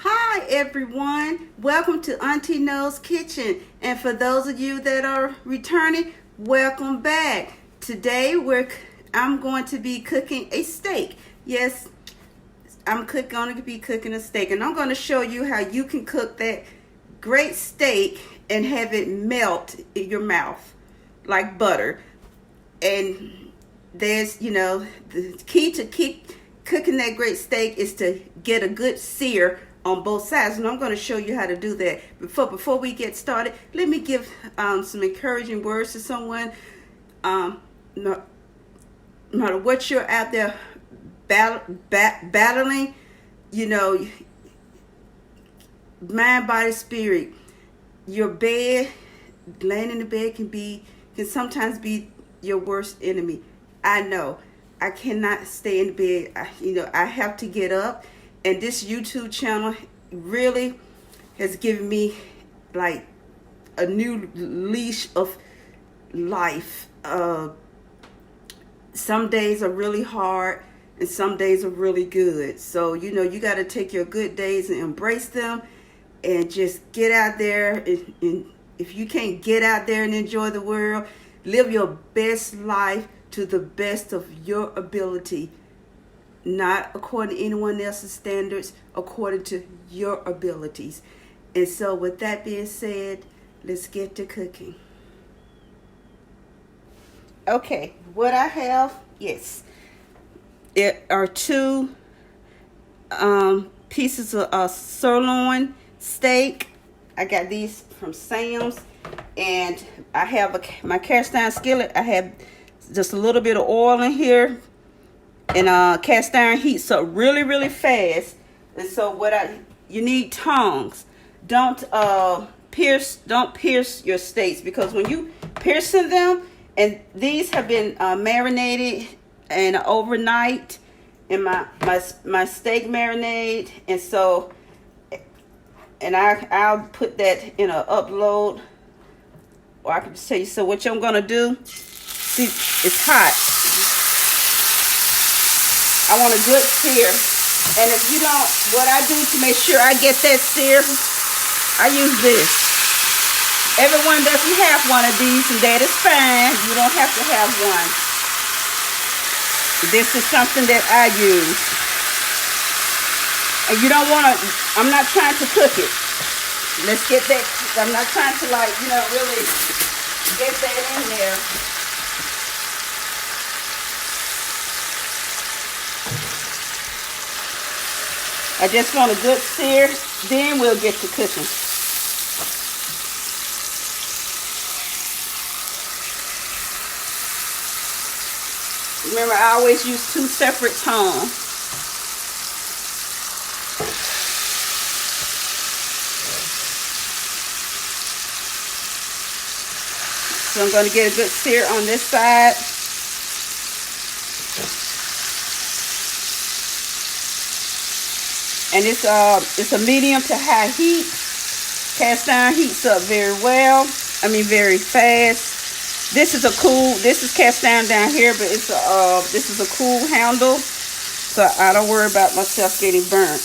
Hi everyone, welcome to Auntie Knows Kitchen, and for those of you that are returning, welcome back. Today I'm going to be cooking a steak. Yes, I'm going to be cooking a steak, and I'm going to show you how you can cook that great steak and have it melt in your mouth like butter. And there's, the key to cooking that great steak is to get a good sear on both sides, and I'm going to show you how to do that. Before we get started, let me give some encouraging words to someone. No matter what you're out there battling, mind, body, spirit, your bed, laying in the bed can sometimes be your worst enemy. I know. I cannot stay in bed. I have to get up. And this YouTube channel really has given me like a new leash of life. Some days are really hard and some days are really good. So, you got to take your good days and embrace them and just get out there. And if you can't get out there and enjoy the world, live your best life to the best of your ability. Not according to anyone else's standards, according to your abilities. And so with that being said, let's get to cooking. Okay, what I have, yes, it are two pieces of sirloin steak. I got these from Sam's, and I have my cast iron skillet. I have just a little bit of oil in here. And cast iron heats up really, really fast. And so you need tongs. Don't pierce your steaks, because when you piercing them, and these have been marinated and overnight in my steak marinade, and so I'll put that in a upload, or I can just tell you. So what I'm gonna do? See, it's hot. I want a good sear. And if you don't, what I do to make sure I get that sear, I use this. Everyone doesn't have one of these, and that is fine. You don't have to have one. This is something that I use. And you don't want to, I'm not trying to cook it. Let's get that, I'm not trying to really get that in there. I just want a good sear, then we'll get to cooking. Remember, I always use two separate tongs. So I'm going to get a good sear on this side. And it's a medium to high heat. Cast iron heats up very well. Very fast. This is cast iron down here, but this is a cool handle, so I don't worry about myself getting burnt.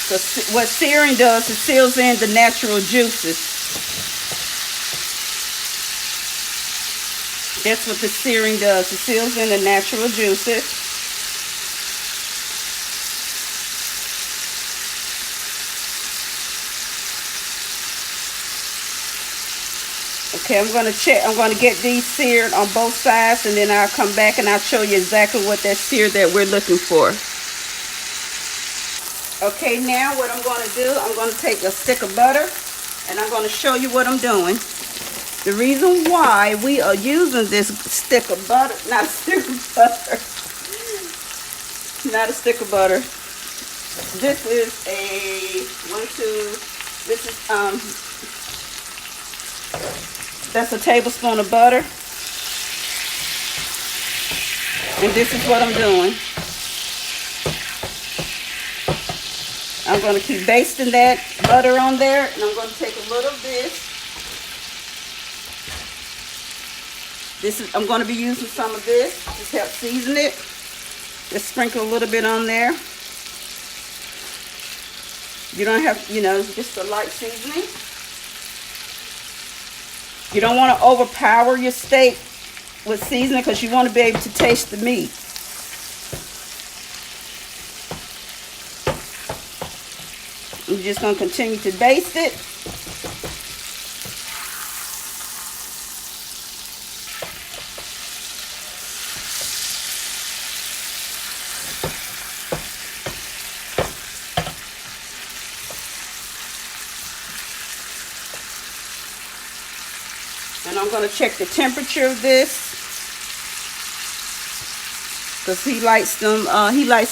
So what searing does, it seals in the natural juices. That's what the searing does. It seals in the natural juices. Okay, I'm going to get these seared on both sides, and then I'll come back and I'll show you exactly what that sear that we're looking for. Okay, now what I'm going to do, I'm going to take a stick of butter, and I'm going to show you what I'm doing. The reason why we are using this stick of butter, not a stick of butter, this is that's a tablespoon of butter, and this is what I'm doing. I'm going to keep basting that butter on there, and I'm going to take a little of this. I'm going to be using some of this to help season it. Just sprinkle a little bit on there. You don't have, just a light seasoning. You don't want to overpower your steak with seasoning because you want to be able to taste the meat. I'm just going to continue to baste it. And I'm going to check the temperature of this because he likes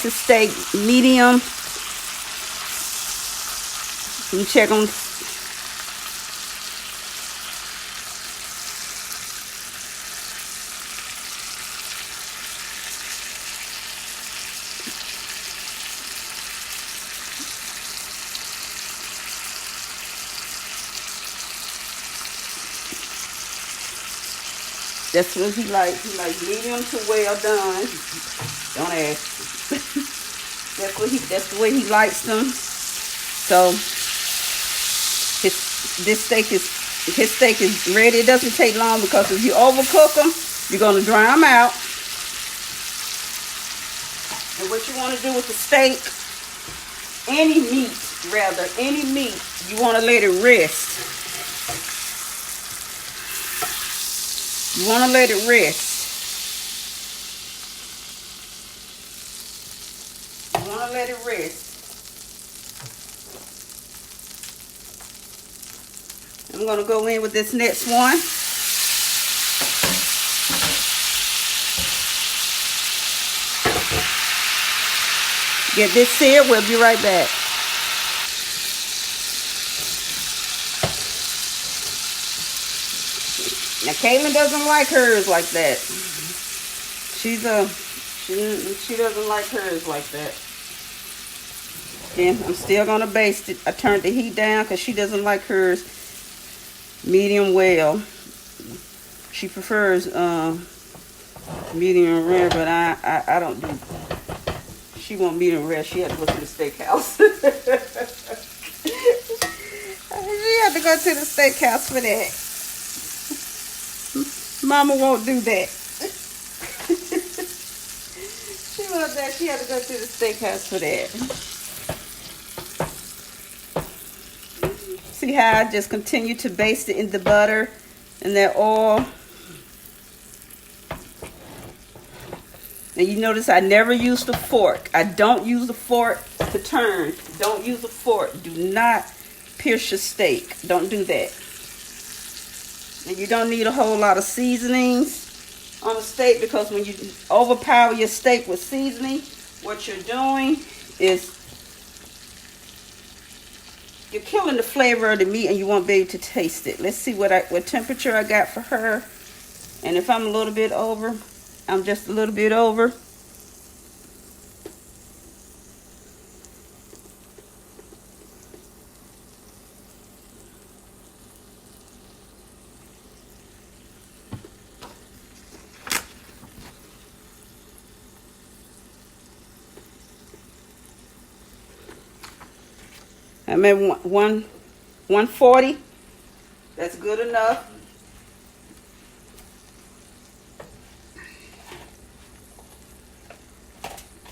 his steak medium. You check them. That's what he likes. He likes medium to well done. Don't ask. That's the way he likes them. So his steak is ready. It doesn't take long because if you overcook them, you're gonna dry them out. And what you want to do with the steak, any meat, you want to let it rest. You want to let it rest. You want to let it rest. I'm going to go in with this next one. Get this seared. We'll be right back. Now, Caitlin doesn't like hers like that. She doesn't like hers like that. Again, I'm still going to baste it. I turned the heat down because she doesn't like hers medium well. She prefers medium rare, but I don't do. She wants medium rare. She had to go to the steakhouse. She had to go to the steakhouse for that. Mama won't do that. She wants that. She had to go to the steakhouse for that. See how I just continue to baste it in the butter and that oil. And you notice I never use the fork. I don't use the fork to turn. Don't use the fork. Do not pierce your steak. Don't do that. And you don't need a whole lot of seasonings on a steak because when you overpower your steak with seasoning, what you're doing is you're killing the flavor of the meat and you won't be able to taste it. Let's see what temperature I got for her. And if I'm a little bit over, I'm just a little bit over. I'm at 140. That's good enough.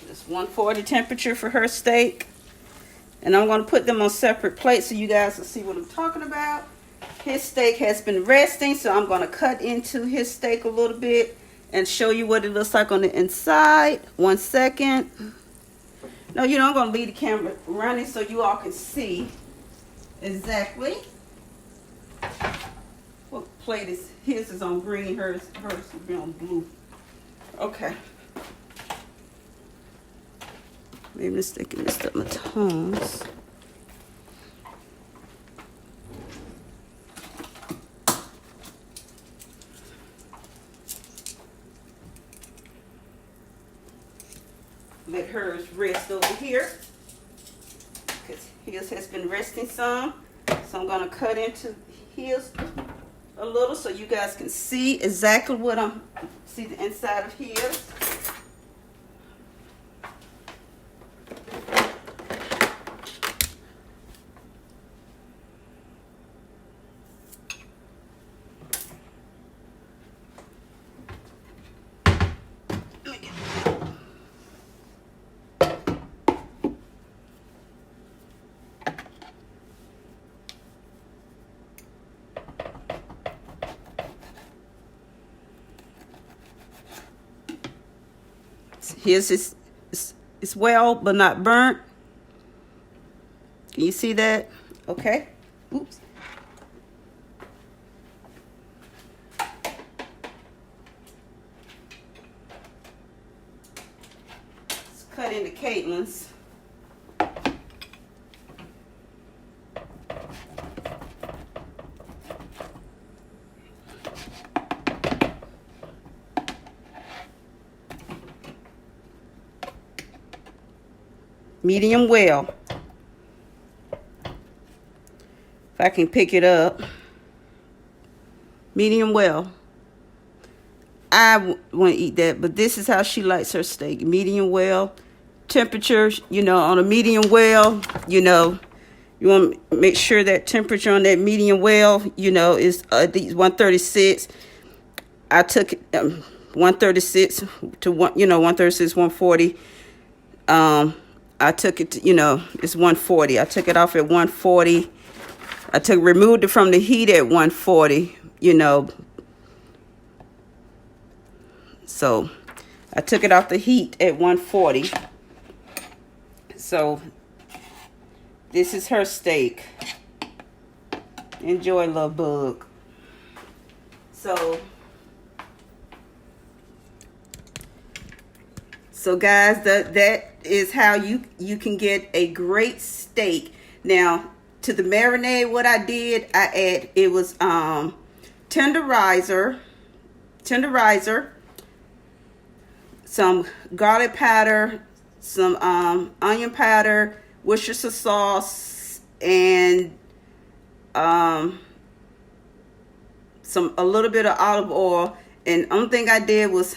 It's 140 temperature for her steak. And I'm going to put them on separate plates so you guys will see what I'm talking about. His steak has been resting, so I'm going to cut into his steak a little bit and show you what it looks like on the inside. 1 second. No, I'm going to leave the camera running so you all can see exactly what plate is. His is on green, hers will be on blue. Okay. Maybe I'm mistaken, messed up my tones. Let hers rest over here because His has been resting some, so I'm gonna cut into his a little so you guys can see exactly what see the inside of his. His is well, but not burnt. Can you see that? Okay. Oops. Let's cut into Caitlin's. Medium well. If I can pick it up. Medium well. I want to eat that, but this is how she likes her steak. Medium well. Temperature, you know, on a medium well, you know, you want to make sure that temperature on that medium well, you know, is at least 136. I took 136 to 136, 140. I took it to, you know, it's 140. I took it off at 140. Removed it from the heat at 140, you know. So I took it off the heat at 140. So this is her steak. Enjoy, love bug. So guys, that is how you can get a great steak. Now to the marinade, what I did, it was tenderizer, some garlic powder, some onion powder, Worcestershire sauce, and a little bit of olive oil. And only thing I did was,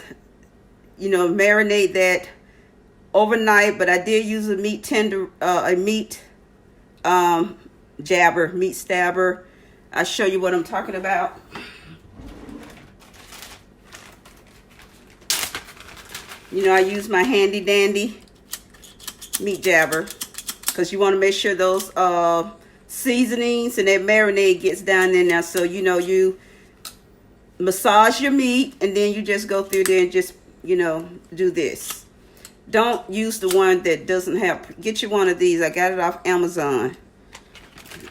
you know, marinate that overnight. But I did use a meat stabber. I'll show you what I'm talking about. You know, I use my handy dandy meat jabber because you want to make sure those seasonings and that marinade gets down in there. So, you know, you massage your meat and then you just go through there and just, you know, do this. Don't use the one that doesn't have. Get you one of these. I got it off Amazon.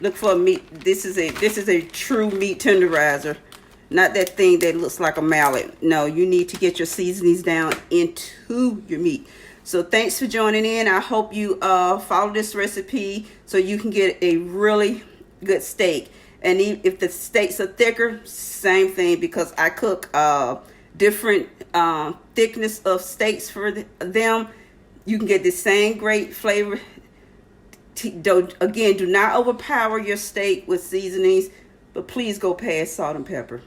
Look for a meat. This is a true meat tenderizer. Not that thing that looks like a mallet. No, you need to get your seasonings down into your meat. So thanks for joining in. I hope you follow this recipe so you can get a really good steak. And if the steaks are thicker, same thing, because I cook different thickness of steaks for them. You can get the same great flavor. Again, do not overpower your steak with seasonings, but please go past salt and pepper.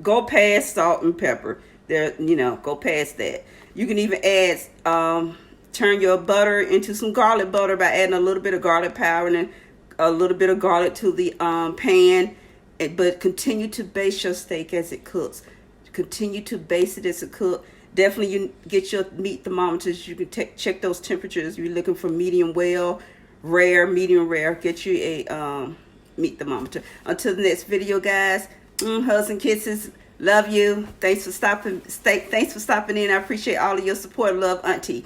Go past salt and pepper. There, you know, go past that. You can even add, turn your butter into some garlic butter by adding a little bit of garlic powder and a little bit of garlic to the pan. But continue to baste your steak as it cooks. Continue to baste it as it cooks. Definitely, you get your meat thermometers. You can check those temperatures. You're looking for medium well, rare, medium rare. Get you a meat thermometer. Until the next video, guys. Hugs and kisses. Love you. Thanks for stopping in. I appreciate all of your support. Love, Auntie.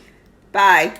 Bye.